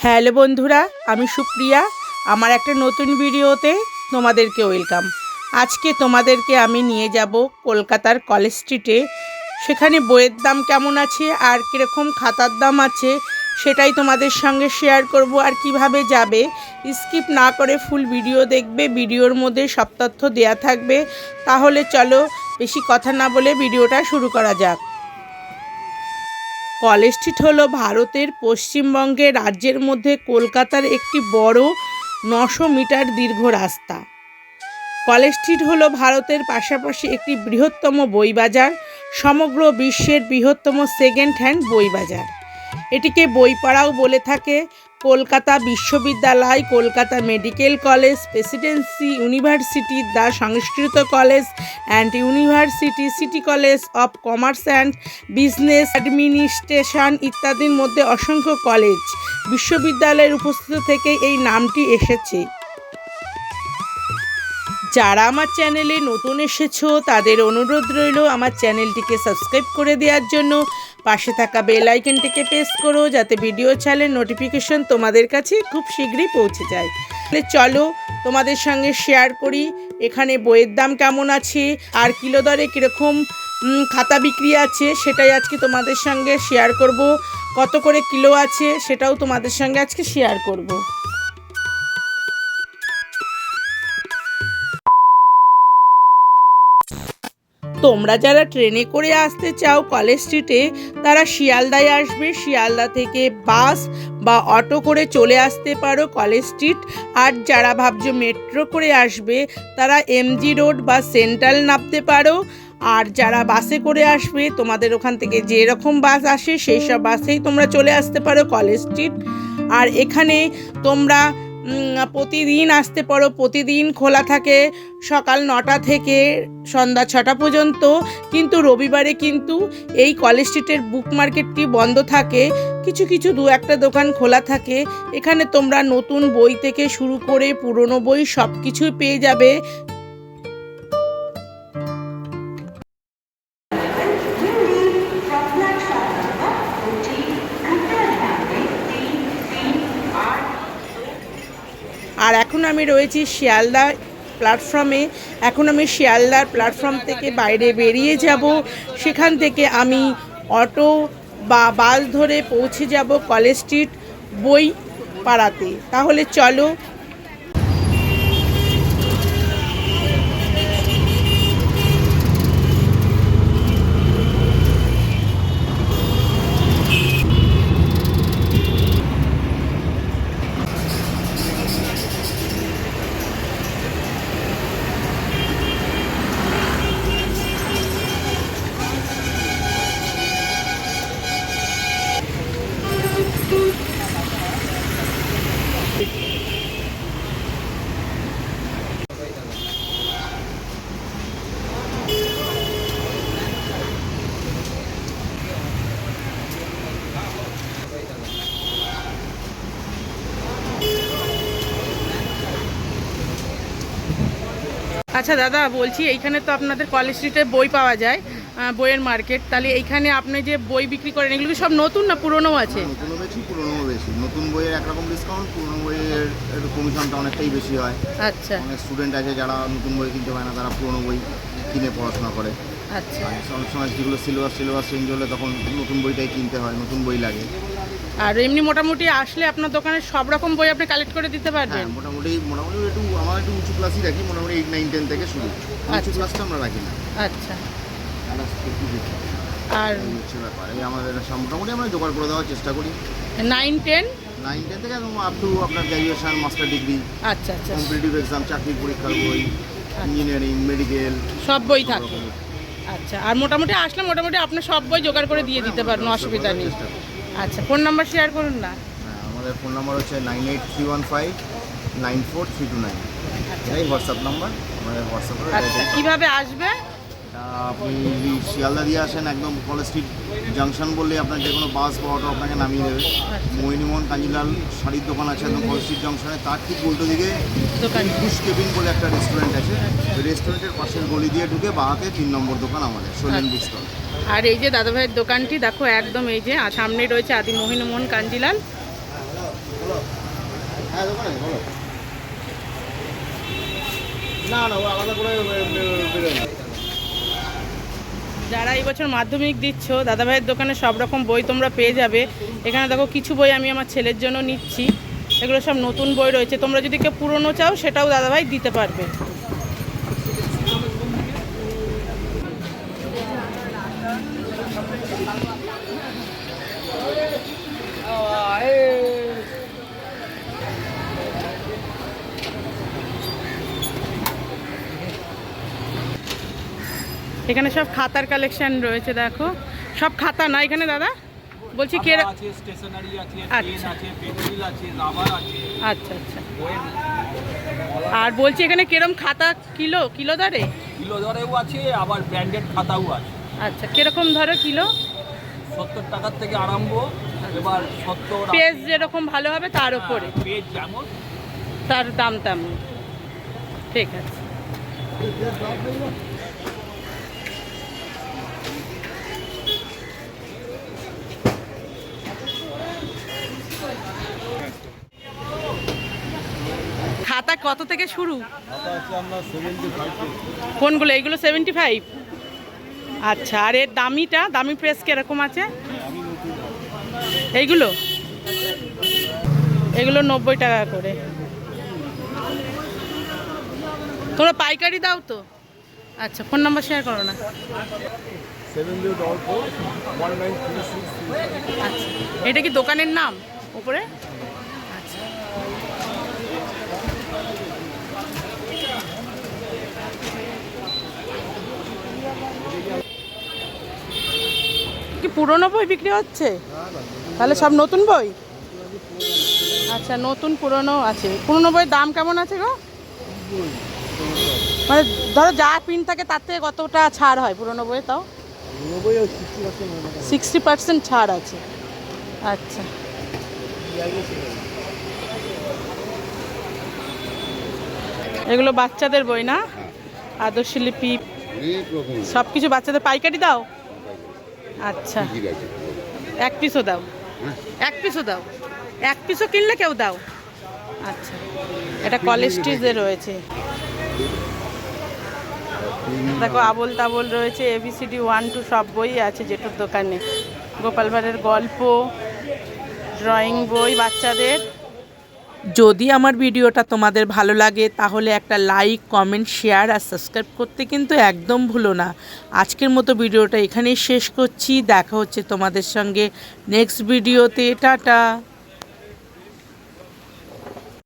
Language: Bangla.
হ্যালো বন্ধুরা, আমি সুপ্রিয়া। আমার একটা নতুন ভিডিওতে তোমাদেরকে ওয়েলকাম। আজকে তোমাদেরকে আমি নিয়ে যাব কলকাতার কলেজ স্ট্রিটে। সেখানে বইয়ের দাম কেমন আছে আর কীরকম খাতার দাম আছে সেটাই তোমাদের সঙ্গে শেয়ার করব। আর কিভাবে যাবে স্কিপ না করে ফুল ভিডিও দেখবে, ভিডিওর মধ্যে সব তথ্য দেয়া থাকবে। তাহলে চলো বেশি কথা না বলে ভিডিওটা শুরু করা যাক। কলেজ স্ট্রিট হলো ভারতের পশ্চিমবঙ্গের রাজ্যের মধ্যে কলকাতার একটি বড় 900 মিটার দীর্ঘ রাস্তা। কলেজ স্ট্রিট হলো ভারতের পাশাপাশি একটি বৃহত্তম বই বাজার, সমগ্র বিশ্বের বৃহত্তম সেকেন্ড হ্যান্ড বই বাজার। এটিকে বইপাড়াও বলে থাকে। কলকাতা বিশ্ববিদ্যালয়, Kolkata medical college, Presidency university, the Sanskrit college and university, city college of commerce and business administration ইত্যাদির মধ্যে অসংখ্য কলেজ বিশ্ববিদ্যালয়ের উপস্থিত থেকে এই নামটি এসেছে। যারা আমার চ্যানেলে নতুন এসেছো তাদের অনুরোধ রইল আমার চ্যানেলটিকে সাবস্ক্রাইব করে দেওয়ার জন্য। পাশে থাকা বেল আইকনটিকে প্রেস করো যাতে ভিডিও ছাড়লে নোটিফিকেশন তোমাদের কাছে খুব শীঘ্রই পৌঁছে যায়। তাহলে চলো তোমাদের সঙ্গে শেয়ার করি এখানে বইয়ের দাম কেমন আছে আর কিলো দরে কীরকম খাতা বিক্রি আছে সেটাই আজকে তোমাদের সঙ্গে শেয়ার করব। কত করে কিলো আছে সেটাও তোমাদের সঙ্গে আজকে শেয়ার করব। তোমরা যারা ট্রেনে করে আসতে চাও কলেজ স্ট্রিটে তারা শিয়ালদায় আসবে। শিয়ালদা থেকে বাস বা অটো করে চলে আসতে পারো কলেজ স্ট্রিট। আর যারা ভাবছো মেট্রো করে আসবে তারা এমজি রোড বা সেন্ট্রাল নামতে পারো। আর যারা বাসে করে আসবে তোমাদের ওখান থেকে যেরকম বাস আসে সেই সব বাসেই তোমরা চলে আসতে পারো কলেজ স্ট্রিট। আর এখানে তোমরা প্রতিদিন আসতে পারো। প্রতিদিন খোলা থাকে সকাল 9টা থেকে সন্ধ্যা 6টা পর্যন্ত। কিন্তু রবিবারে কিন্তু এই কলেজ স্ট্রিটের বুক মার্কেটটি বন্ধ থাকে। কিছু কিছু দু একটা দোকান খোলা থাকে। এখানে তোমরা নতুন বই থেকে শুরু করে পুরনো বই সব কিছুই পেয়ে যাবে। আর এখন আমি রয়েছি শিয়ালদা প্ল্যাটফর্মে। এখন আমি শিয়ালদার প্ল্যাটফর্ম থেকে বাইরে বেরিয়ে যাব। সেখান থেকে আমি অটো বা বাস ধরে পৌঁছে যাব কলেজ স্ট্রিট বই পাড়াতে। তাহলে চলো। আচ্ছা দাদা, বলছি এইখানে তো আপনাদের কলেজ স্ট্রিটে বই পাওয়া যায়, বইয়ের মার্কেট। তাহলে এইখানে আপনি যে বই বিক্রি করেন এগুলো কি সব নতুন না পুরনো আছে? নতুনও বেশি পুরনোও বেশি। নতুন বইয়ের একরকম ডিসকাউন্ট, পুরনো বইয়ের একটু কমিশনটা অনেকটাই বেশি হয়। আচ্ছা। অনেক স্টুডেন্ট আছে যারা নতুন বই কিনতে পারে না, তারা পুরনো বই কিনে পড়াশোনা করে। আচ্ছা। অনেক সময় যেগুলো সিলেবাস চেঞ্জ হলে তখন নতুন বইটাই কিনতে হয়, নতুন বই লাগে। আর এমনি মোটামুটি আসলে আপনার দোকানে সব রকম বই আপনি কালেক্ট করে দিতে পারবেন? হ্যাঁ, মোটামুটি একটু আমার একটু উঁচু ক্লাসই রাখি, মোটামুটি 8, 9, 10 থেকে শুরু। উঁচু ক্লাসটা আমরা রাখি না। আচ্ছা। আর হচ্ছে ব্যাপার এই আমাদের মোটামুটি আমরা জোগাড় করে দেওয়ার চেষ্টা করি। 9, 10 থেকে একদম আপ টু আপনার গ্র্যাজুয়েশন, মাস্টার ডিগ্রি, আচ্ছা আচ্ছা, কম্পিটিটিভ এক্সাম, চাকরির পরীক্ষার বই, ইঞ্জিনিয়ারিং, মেডিকেল সব বই থাকে। আচ্ছা। আর মোটামুটি আসলে মোটামুটি আপনার সব বই জোগাড় করে দিয়ে দিতে পারেন, অসুবিধা নেই। আচ্ছা, ফোন নাম্বার শেয়ার করুন না। হ্যাঁ, আমাদের ফোন নাম্বার হচ্ছে 9831594329। এটাই হোয়াটসঅ্যাপ নাম্বার আমাদের। হোয়াটসঅ্যাপে আচ্ছা, কীভাবে আসবে? আপনি শিয়ালদা দিয়ে আসেন, একদম কলেজ স্ট্রিট জাংশন বললে আপনার যে কোনো বাস বা অটো আপনাকে নামিয়ে দেবে। মোহিনীমোহন কাঞ্জিলাল শাড়ির দোকান আছে একদম কলেজ স্ট্রিট জাংশনে। তার ঠিক উল্টো দিকে বুশ কেবিন বলে একটা রেস্টুরেন্ট আছে। ওই রেস্টুরেন্টের পাশের গলি দিয়ে ঢুকে বাঁহাতে 3 নম্বর দোকান আমাদের, শৈলেন বুক স্টল। আর এই যে দাদাভাইয়ের দোকানটি দেখো, একদম এই যে সামনে রয়েছে আদি মোহিনীমোহন কাঞ্জিলাল। হ্যাঁ দোকানে বলো। না না ও আলাদা করে বেরোয় না। যারা এই বছর মাধ্যমিক দিচ্ছ দাদাভাইয়ের দোকানে সব রকম বই তোমরা পেয়ে যাবে। এখানে দেখো কিছু বই আমি আমার ছেলের জন্য নিচ্ছি, এগুলো সব নতুন বই রয়েছে। তোমরা যদি কেউ পুরনো চাও সেটাও দাদাভাই দিতে পারবে। এখানে সব খাতার কালেকশন রয়েছে, দেখো সব খাতা না এখানে দাদা, বলছি কে আছে, স্টেশনারি আছে, পেন আছে, পেন্সিল আছে, রাবার আছে। আচ্ছা আচ্ছা। আর বলছি এখানে কিরম খাতা কিলো কিলো দরে? কিলো দরেও আছে, আবার ব্র্যান্ডেড খাতাও আছে। আচ্ছা, কিরকম ধরে কিলো? 70 টাকার থেকে আরম্ভ। এবার 70 পেজ যেরকম ভালো হবে তার উপরে পেজ যেমন তার দাম তেমন। ঠিক আছে। খাতা কত থেকে শুরু? কোনগুলো? এইগুলো 75? আচ্ছা, আর এর দামিটা, দামি প্রেস কিরকম আছে? এইগুলো এগুলো 90 টাকা করে। তোমরা পাইকারি দাও তো? আচ্ছা, ফোন নাম্বার শেয়ার করো না। 70441936। আচ্ছা, এটা কি দোকানের নাম উপরে? আচ্ছা, কি পুরনো বই বিক্রি হচ্ছে? তাহলে সব নতুন বই? আচ্ছা, নতুন পুরনো আছে। পুরনো বইয়ের দাম কেমন আছে গো? মানে ধরো যা প্রিন্ট থাকে তার থেকে কতটা ছাড় হয় পুরনো বইয়ে? তাও 60% ছাড় আছে। আচ্ছা, এগুলো বাচ্চাদের বই না? আদর্শলিপি সব কিছু বাচ্চাদের পাইকারি দাও? আচ্ছা, এক পিসও দাও? এক পিসও দাও? এক পিসও কিনলে কেউ দাও? আচ্ছা, এটা কলেজ স্ট্রিটে রয়েছে। দেখো আবোল তাবোল রয়েছে, ABCD 1 2 সব বই আছে জেঠুর দোকানে। গোপাল ভাঁড়ের গল্প, ড্রয়িং বই বাচ্চাদের। যদি আমার ভিডিওটা তোমাদের ভালো লাগে তাহলে একটা লাইক, কমেন্ট, শেয়ার আর সাবস্ক্রাইব করতে কিন্তু একদম ভুলো না। আজকের মতো ভিডিওটা এখানেই শেষ করছি। দেখা হচ্ছে তোমাদের সঙ্গে নেক্সট ভিডিওতে। টাটা।